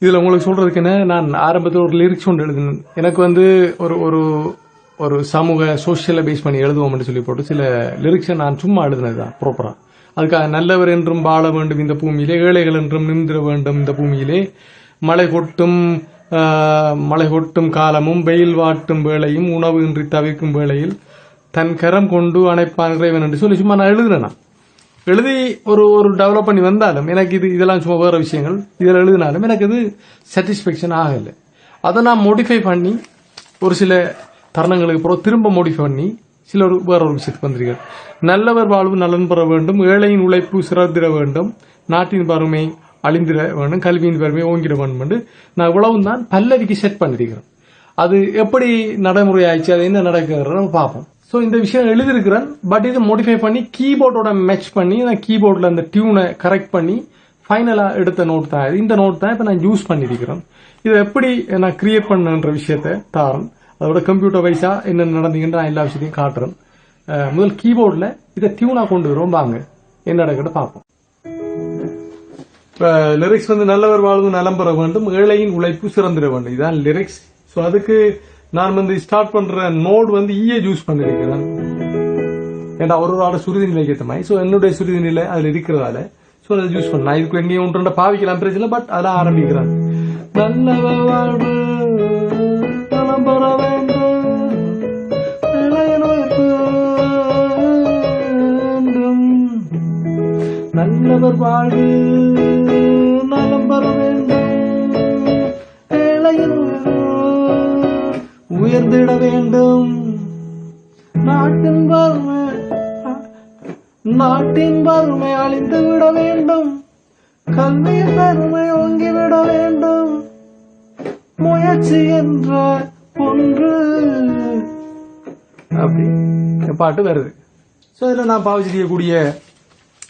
இதுல உங்களுக்கு சொல்றதுக்கு என்ன, நான் ஆரம்பத்தில் ஒரு லிரிக்ஸ் ஒன்று எழுதினேன். எனக்கு வந்து ஒரு ஒரு ஒரு சமூக சோசியலை பேஸ் பண்ணி எழுதுவோம்னு சொல்லி போட்டு சில லிரிக்ஸை நான் சும்மா எழுதினதுதான் ப்ராப்பரா. அதுக்காக நல்லவர் என்றும் வாழ வேண்டும் இந்த பூமியிலே, ஏழைகள் என்றும் நின்ற வேண்டும் இந்த பூமியிலே, மழை கொட்டும் காலமும் வெயில் வாட்டும் வேளையும் உணவு இன்றி தவிர்க்கும் வேளையில் தன் கரம் கொண்டு அணைப்பான் இறைவன் என்று சொல்லி சும்மா நான் எழுதினேன். எழுதி ஒரு ஒரு டெவலப் பண்ணி வந்தாலும் எனக்கு இதெல்லாம் சும்மா வேற விஷயங்கள் இதில் எழுதினாலும் எனக்கு இது சாட்டிஸ்பேக்ஷன் ஆகலை. அதை நான் மோடிஃபை பண்ணி ஒரு சில தருணங்களுக்கு பிறகு திரும்ப மோடிஃபை பண்ணி சில வேற ஒரு விஷயத்துக்கு வந்திருக்கிறார். நல்லவர் வாழ்வு நலன் பெற வேண்டும், ஏழையின் உழைப்பு சிறந்திட வேண்டும், நாட்டின் வறுமை அழிந்திட வேண்டும், கல்வியின் வறுமை ஓங்கிட வேண்டும் என்று நான் இவ்வளவு தான் பல்லவிக்கு செட் பண்ணிருக்கிறேன். அது எப்படி நடைமுறை ஆயிடுச்சு, அது என்ன நடக்குதுன்னு பார்ப்போம். ஸோ இந்த விஷயம் எழுதியிருக்கிறேன். பட் இது மோடிஃபை பண்ணி கீபோர்டோட மேட்ச் பண்ணி நான் கீபோர்டில் அந்த டியூனை கரெக்ட் பண்ணி ஃபைனலாக எடுத்த நோட் தான் இது. இந்த நோட் தான் இப்போ நான் யூஸ் பண்ணியிருக்கிறேன். இதை எப்படி நான் கிரியேட் பண்ணுன்ற விஷயத்தை தாரன், அதோட கம்ப்யூட்டர் வைஸா என்ன நடந்தீங்கன்னு நான் எல்லா விஷயத்தையும் காட்டுறேன். முதல் கீபோர்டில் இதை டியூனாக கொண்டு வரும், வாங்க என்ன நடக்கிட்ட பார்ப்போம். இப்போ லிரிக்ஸ் வந்து நல்லவர் வாழ்வு நலம் பெற வேண்டும், ஏழையின் உழைப்பு சிறந்திட வேண்டும், இதுதான் லிரிக்ஸ். ஸோ அதுக்கு நான் வந்து ஸ்டார்ட் பண்ற நோட் வந்து ஈஏ யூஸ் பண்ணிருக்கிறேன். ஏன்னா ஒரு ஆட சுருதி நிலைக்கு ஏற்ற மாதிரி. ஸோ என்னுடைய சுருதி நிலை அதுல இருக்கிறதால ஸோ அதை யூஸ் பண்ண இதுக்கு எங்கேயும் ஒன்று பாவிக்கலாம் பிரச்சனை. பட் அதெல்லாம் ஆரம்பிக்கிறேன். நல்லவர் வாழ்வு நலம் பெற வேண்டும், நல்லவர் வாழ்வு நலம் பெற வேண்டும், ஏழையின் உயர்ந்திட வேண்டும், நாட்டின் வறுமை அழிந்து விட வேண்டும், கல்வியின் வறுமை ஓங்கிவிட வேண்டும், முயற்சி என்ற ஒன்று அப்படி பாட்டு வருது. ஸோ இதில் நான் பாவிச்சிருக்கக்கூடிய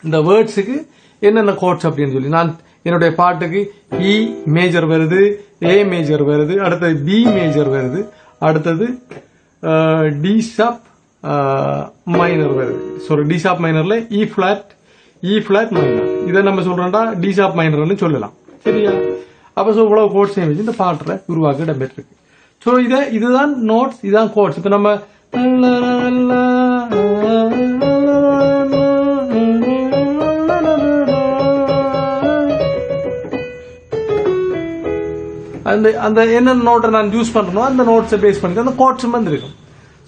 இந்த வேர்ட்ஸுக்கு என்னென்ன கோட்ஸ் அப்படின்னு சொல்லி நான் என்னுடைய பாட்டுக்கு இ மேஜர் வருது, ஏ மேஜர் வருது, அடுத்தது பி மேஜர் வருது, அடுத்தது டி ஷாப் மைனர் வருது. சாரி, டி ஷாப் மைனர்ல இ ஃபிளாட் மைனர். இதை நம்ம சொல்றோம்டா டி ஷாப் மைனர்னு சொல்லலாம். சரியா? அப்ப ஸோ இவ்வளவு கோட்ஸ் வச்சு இந்த பாட்டுல உருவாக்க இடம்பெற்றிருக்கு. ஸோ இதுதான் நோட்ஸ், இதுதான் கோட்ஸ். இப்ப நம்ம அந்த என்ன நோட்டை நான் யூஸ் பண்றனோ அந்த நோட்ஸை பேஸ் பண்ணி அந்த கோட்ஸ் வந்துருக்கும்.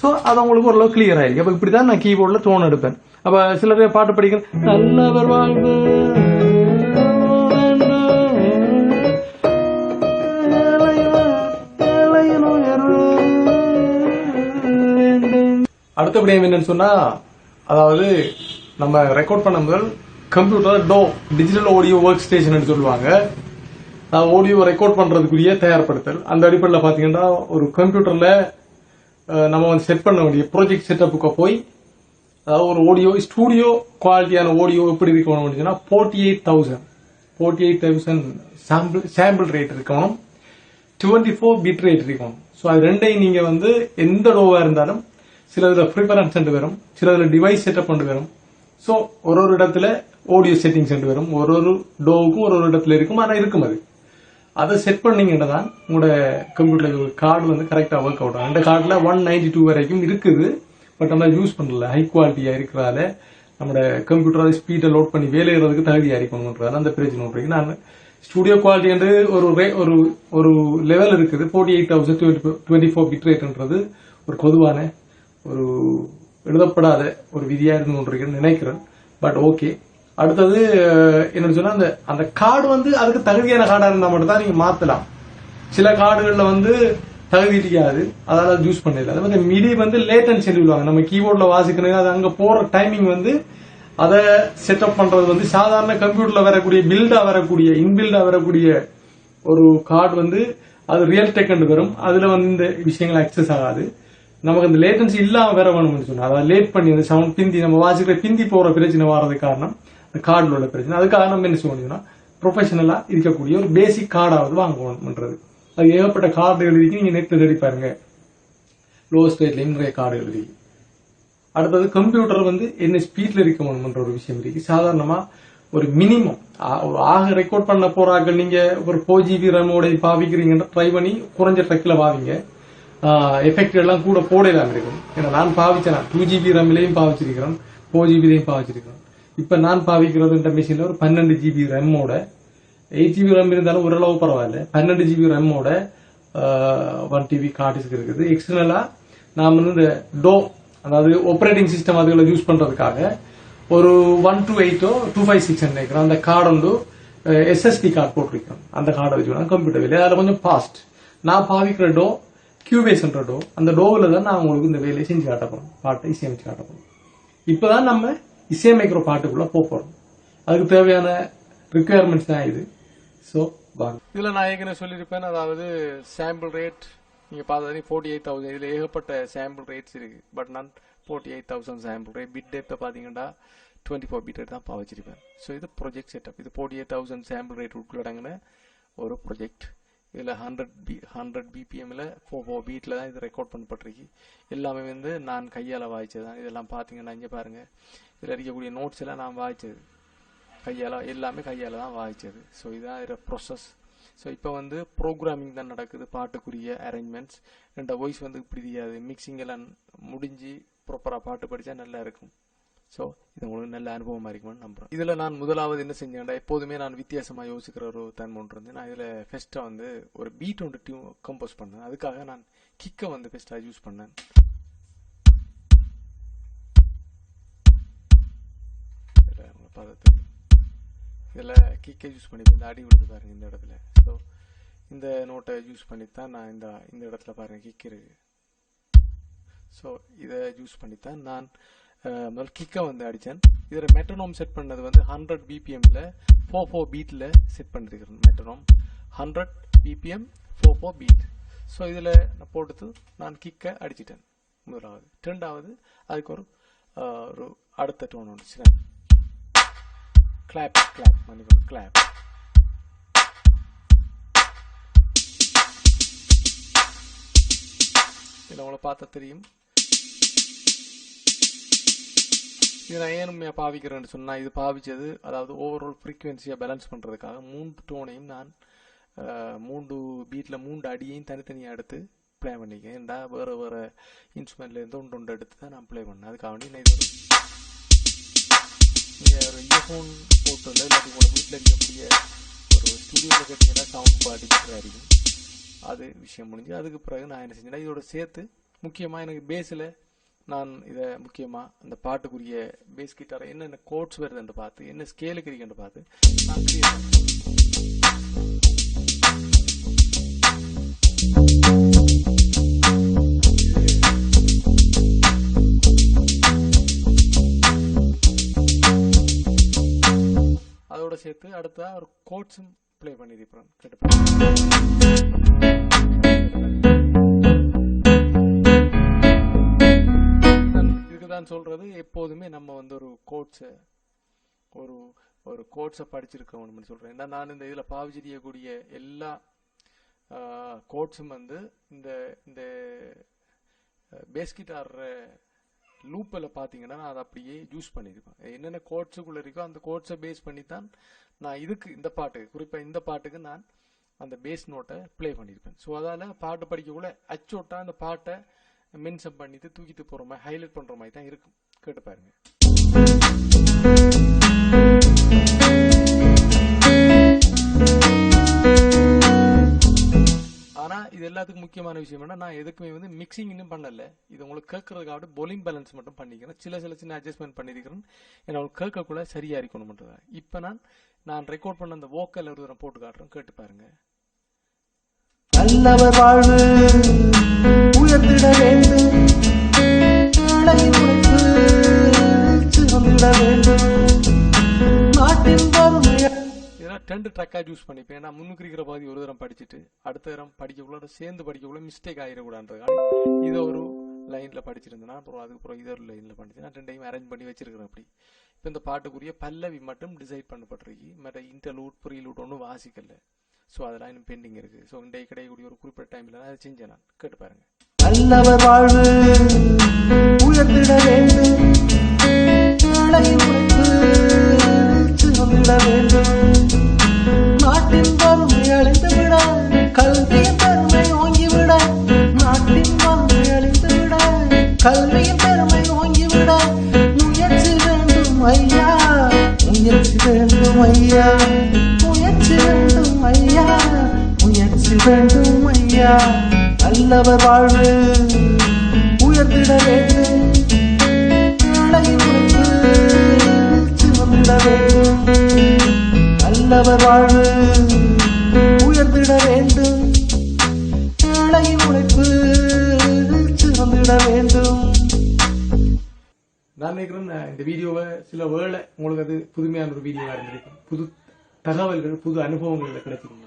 ஸோ அது உங்களுக்கு ஓரளவு கிளியர் ஆயிருக்கு. அப்ப இப்படிதான் நான் கீபோர்ட்ல டோன் எடுப்பேன். அப்ப சிலர் பாட்டு படிக்கிறேன், நல்லவர் வாழ்வு அடுத்தபடியும் என்னன்னு சொன்னா, அதாவது நம்ம ரெக்கார்ட் பண்ண முதல் computer digital audio workstation சொல்லுவாங்க. ஆடியோ ரெக்கார்ட் பண்றதுக்குரிய தயார்படுத்தல். அந்த அடிப்படையில் பாத்தீங்கன்னா ஒரு கம்ப்யூட்டர்ல நம்ம வந்து செட் பண்ண வேண்டிய ப்ராஜெக்ட் செட்டப்புக்கு போய், அதாவது ஒரு ஆடியோ ஸ்டூடியோ குவாலிட்டியான ஆடியோ எப்படி இருக்கணும் அப்படின்னா 48,000 சாம்பிள் ரேட் இருக்கணும், 24 பிட் ரேட் இருக்கணும். ஸோ அது ரெண்டையும் நீங்க வந்து எந்த டோவா இருந்தாலும் சில இதுல ப்ரிஃபரன்ஸ் வரும், சில இதுல டிவைஸ் செட்டப் பண்ணி வரும். ஸோ ஒரு இடத்துல ஆடியோ செட்டிங்ஸ் வரும், ஒரு டோவுக்கும் ஒரு இடத்துல இருக்கும். ஆனா இருக்கும் அதை செட் பண்ணீங்கன்னா தான் உங்களோட கம்ப்யூட்டர்ல கார்டு வந்து கரெக்டா ஒர்க் அவுட் ஆகும். அந்த கார்டுல 192 வரைக்கும் இருக்குது. பட் நம்ம யூஸ் பண்ணல, ஹை குவாலிட்டியா இருக்கிறதால நம்மளோட கம்ப்யூட்டர் ஸ்பீடை லோட் பண்ணி வேலையிறதுக்கு தகுதியா இருக்கணும்ன்றதால அந்த பிரச்சனை இருக்கு. நான் ஸ்டூடியோ குவாலிட்டி என்று ஒரு லெவல் இருக்குது. 48,024 பிட் ரேட்ன்றது ஒரு பொதுவான ஒரு எழுதப்படாத ஒரு விதியா இருந்து கொண்டிருக்குன்னு நினைக்கிறேன். But okay. அடுத்தது என்னன்னு சொன்னா, அந்த கார்டு வந்து அதுக்கு தகுதியான கார்டா இருந்தா மட்டும் தான் நீங்க மாத்தலாம். சில கார்டுகள்ல வந்து தகுதி இருக்காது, அதால யூஸ் பண்ணல. அது வந்து மிடி வந்து லேட்டன்சி சொல்லுவாங்க. நம்ம கீபோர்ட்ல வாசிக்கணும், அது அங்க போற டைமிங் வந்து அதை செட்டப் பண்றது வந்து சாதாரண கம்ப்யூட்டர்ல வரக்கூடிய இன்பில்டா வரக்கூடிய ஒரு கார்டு வந்து அது ரியல் டெக் வரும். அதுல வந்து இந்த விஷயங்கள் அக்சஸ் ஆகாது. நமக்கு அந்த லேட்டன்சி இல்லாம வேற வேணும்னு சொன்னா, அதாவது லேட் பண்ணி அந்த சவுண்ட் பிந்தி நம்ம வாசிக்கிற பிந்தி போற பிரச்சனை வர்றது காரணம் கார்டுல உள்ள பிரச்சனை. அதுக்காக நம்ம என்ன சொல்லணும்னா, ப்ரொஃபஷனலா இருக்கக்கூடிய ஒரு பேசிக் கார்டாவது வாங்கணும்ன்றது. அது ஏகப்பட்ட கார்டுகள் இருக்கு, நீங்க நெட் ரெடி பாருங்க, லோவஸ்ட் ரேட்லயும் நிறைய கார்டுகள் இருக்கு. அடுத்தது கம்ப்யூட்டர் வந்து என்ன ஸ்பீட்ல இருக்கணும்ன்ற ஒரு விஷயம் இருக்கு. சாதாரணமா ஒரு மினிமம் ஒரு ஆக ரெக்கார்ட் பண்ண போறார்கள். நீங்க ஒரு 4GB ரேமோட பாவிக்கிறீங்கன்னா ட்ரை பண்ணி குறைஞ்ச ட்ரக்ல பாவிங்க. எஃபெக்ட் எல்லாம் கூட போடலாம் இருக்கும். ஏன்னா நான் பாவிச்சேன் 2GB ரேம்லயும் பாவிச்சிருக்கிறேன், 4GB பாவிச்சிருக்கிறேன். இப்ப நான் பாவிக்கிறது இந்த மிஷின்ல ஒரு 12GB ரேமோட, 8GB ரேம் இருந்தாலும் ஓரளவு பரவாயில்ல. 12GB ரேமோட 1TB கார்டிஸ்க்கு இருக்குது. எக்ஸ்டர்னலா நாம இந்த டோ, அதாவது ஆப்பரேட்டிங் சிஸ்டம் அதுகளை யூஸ் பண்றதுக்காக ஒரு 128 256 நினைக்கிறேன் அந்த கார்டு வந்து SSD கார்டு போட்டிருக்கிறோம். அந்த கார்டை வச்சு கம்ப்யூட்டர் வேலை அதில் கொஞ்சம் ஃபாஸ்ட். நான் பாவிக்கிற டோ கியூபேஸ்ன்ற டோ, அந்த டோவில் தான் நான் உங்களுக்கு இந்த வேலையை செஞ்சு காட்டப்போறோம், பாட்டை இசையமைச்சு காட்டப்போறோம். இப்பதான் நம்ம இசையமைக்கிற பாட்டுக்குள்ள போறோம். அதுக்கு தேவையான ரிக்குவயர்மெண்ட்ஸ் தான் இது. ஸோ இதுல நான் ஏற்கனவே சொல்லியிருப்பேன், அதாவது சாம்பிள் ரேட் நீங்க பார்த்தது 48,000. இதுல ஏகப்பட்ட சாம்பிள் ரேட்ஸ் இருக்கு. பட் நான் 48,000 சாம்பிள் ரேட். பிட் டெப்த் பாத்தீங்கன்னா 24 பிட் ரேட் தான் பாவச்சிருப்பேன். ஸோ இது ப்ரொஜெக்ட் செட்டப். இது 48,000 சாம்பிள் ரேட் உட்கொள்ளடங்கின ஒரு ப்ரொஜெக்ட். இதுல 100 BPMல 4 பீட்ல தான் இது ரெக்கார்ட் பண்ணப்பட்டிருக்கு. எல்லாமே வந்து நான் கையால வாய்ச்சதுதான். இதெல்லாம் பாத்தீங்கன்னா இங்க பாருங்க, இதுல இருக்கக்கூடிய நோட்ஸ் எல்லாம் நான் வாய்ச்சது கையால, எல்லாமே கையால தான் வாய்ச்சது. ஸோ இதுதான் இதோட ப்ரோசஸ். ஸோ இப்போ வந்து ப்ரோக்ராமிங் தான் நடக்குது, பாட்டுக்குரிய அரேஞ்ச்மெண்ட்ஸ். ரெண்ட வாய்ஸ் வந்து இப்படி தெரியாது, மிக்சிங் எல்லாம் முடிஞ்சு ப்ராப்பராக பாட்டு படித்தா நல்லா இருக்கும். ஸோ இது உங்களுக்கு நல்ல அனுபவமாக இருக்குமான்னு நம்புறேன். இதில் நான் முதலாவது என்ன செஞ்சேன்டா, எப்போதுமே நான் வித்தியாசமாக யோசிக்கிற ஒரு தன்மை ஒன்று இருந்து, நான் இதில் ஃபெஸ்ட்டாக வந்து ஒரு பீட் ஒன்று கம்போஸ் பண்ணேன். அதுக்காக நான் கிக்கை வந்து ஃபெஸ்ட்டாக யூஸ் பண்ணேன். இதில் கிக்கை யூஸ் பண்ணி இந்த அடி விடுது பாருங்க இந்த இடத்துல. ஸோ இந்த நோட்டை யூஸ் பண்ணித்தான் நான் இந்த இடத்துல பாருங்க கிக் இருக்கு. ஸோ இதை யூஸ் பண்ணித்தான் நான் முதல் கிக்கை வந்து அடித்தேன். இதில் மெட்ரோனோம் செட் பண்ணது வந்து 100 BPMல 4 பீட்டில் செட் பண்ணிருக்கிறேன். Metronome 100 BPM 4 beat. ஸோ இதில் நான் போட்டு நான் கிக்கை அடிச்சிட்டேன் முதலாவது. ரெண்டாவது அதுக்கு ஒரு அடுத்த டோன் வந்துச்சு, கிளாப் கிளாப் மன்னிக்கணும் கிளாப். இதில் உங்களை பார்த்தா தெரியும். இது நான் ஏன் பாவிக்கிறேன்னு சொன்னா, இது பாவிச்சது அதாவது ஓவரால் ஃப்ரீக்வன்சியை பேலன்ஸ் பண்றதுக்காக 3 டோனையும் நான் 3 பீட்ல 3 அடியையும் தனித்தனியாக எடுத்து பிளே பண்ணிக்கேன். ஏன்டா வேற வேற இன்ஸ்ட்ருமெண்ட்ல இருந்து ஒன்று எடுத்து தான் நான் பிளே பண்ணேன். அதுக்காக வேண்டி நான் இது நீங்கள் ஒரு இயர்ஃபோன் போட்டு இல்லாட்டி உங்களோட வீட்டில் இருக்கக்கூடிய ஒரு ஸ்டுடியோவில் கேட்டிங்கன்னா சவுண்ட் குவாலிட்டி பெட்டராக இருக்கும். அது விஷயம் முடிஞ்சு அதுக்கு பிறகு நான் என்ன செஞ்சேன்னா, இதோட சேர்த்து முக்கியமாக எனக்கு பேஸில் நான் இதை முக்கியமாக அந்த பாட்டுக்குரிய பேஸ் கிட்டாரை என்னென்ன கோட்ஸ் வருதுன்னு பார்த்து, என்ன ஸ்கேலுக்கு இருக்குன்னு பார்த்து நான் கிரியேட் பண்ணேன். அதோட சேர்த்து அடுத்த ஒரு கோட்ஸும் பிளே பண்ணிருப்பேன். இதுக்குதான் சொல்றது, எப்போதுமே நம்ம வந்து ஒரு கோட்ஸை ஒரு கோட்ஸை படிச்சிருக்கணும்னு சொல்றேன். ஏன்னா நான் இந்த இதுல பாவிச்சிருக்கக்கூடிய எல்லா கோட்ஸும் வந்து இந்த பேஸ் கிட்டார் லூப்பில் பார்த்தீங்கன்னா நான் அதை அப்படியே யூஸ் பண்ணியிருப்பேன். என்னென்ன கோட்ஸுக்குள்ள இருக்கோ அந்த கோட்ஸை பேஸ் பண்ணி தான் நான் இந்த பாட்டுக்கு, குறிப்பாக இந்த பாட்டுக்கு நான் அந்த பேஸ் நோட்டை பிளே பண்ணியிருப்பேன். ஸோ அதால் பாட்டு படிக்கக்குள்ள அச்சோட்டா அந்த பாட்டை மென்ஷன் பண்ணிட்டு தூக்கிட்டு போகிற மாதிரி ஹைலைட் பண்ணுற மாதிரி தான் இருக்கும். கேட்டு பாருங்க. ஆனா இது எல்லாத்துக்கும் முக்கியமான விஷயம் என்ன, நான் எதுக்குமே வந்து மிக்சிங் இன்னும் பண்ணல. இது உங்களுக்கு கேட்கறதுக்காக பொலிங் பேலன்ஸ் மட்டும் பண்ணிக்கிறேன். சின்ன அட்ஜஸ்ட்மெண்ட் பண்ணிருக்கிறேன். ஏன்னா உங்களுக்கு கேட்கக்குள்ள சரியா இருக்கணும்ன்றதா. இப்ப நான் ரெக்கார்ட் பண்ண அந்த வோக்கல் ஒரு தடவை போட்டு காட்டுறேன், கேட்டு பாருங்க. நல்லவர் வாழ்வு உயர்ந்திட வேண்டும், ரெண்டு ட்ராக்கா யூஸ் பண்ணிப்பேன். நான் முன்னுக்கு இருக்கிற பாதி ஒரு தரம் படிச்சுட்டு அடுத்த தரம் படிக்கக்குள்ள சேர்ந்து படிக்கக்குள்ள மிஸ்டேக் ஆயிடக்கூடாது. இதை ஒரு லைன்ல படிச்சிருந்தேன்னா அப்புறம் அதுக்கப்புறம் இதை ஒரு லைன்ல படிச்சு நான் ரெண்டையும் அரேஞ்ச் பண்ணி வச்சிருக்கிறேன். அப்படி இப்போ இந்த பாட்டுக்குரிய பல்லவி மட்டும் டிசைட் பண்ணப்பட்டிருக்கு. மற்ற இன்டர்லூட் ப்ரீலூட் ஒன்றும் வாசிக்கல. ஸோ அதெல்லாம் இன்னும் பெண்டிங் இருக்கு. ஸோ இன்றைய கிடைக்கக்கூடிய ஒரு குறிப்பிட்ட டைம்ல நான் அதை செஞ்சேன். நான் கேட்டு பாருங்க. நல்லவர் வாழ்வு உயர்ந்திட வேண்டும், கல்வியின் பெருமை ஓங்கிவிட முயற்சி வேண்டும் ஐயா, முயற்சி வேண்டும் ஐயா, முயற்சி வேண்டும் ஐயா, முயற்சி வேண்டும் ஐயா. நல்லவர் வாழ்வு உயர்ந்திட வேண்டும், ஏழையின் உழைப்பு சிறந்திட வேண்டும். நல்லவர் வாழ்வு உயர்ந்திட வேண்டும், ஏழையின் உழைப்பு சிறந்திட வேண்டும். நான் நினைக்கிறேன் இந்த வீடியோவை சில வேளை உங்களுக்கு அது புதுமையான ஒரு வீடியோவா இருந்திருக்கும், புது தகவல்கள் புது அனுபவங்கள் கிடைச்சிருக்கும்.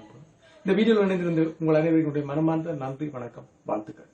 இந்த வீடியோவில் இணைந்திருந்து உங்கள் அனைவருடைய மனமார்ந்த நன்றி, வணக்கம், வாழ்த்துக்கள்.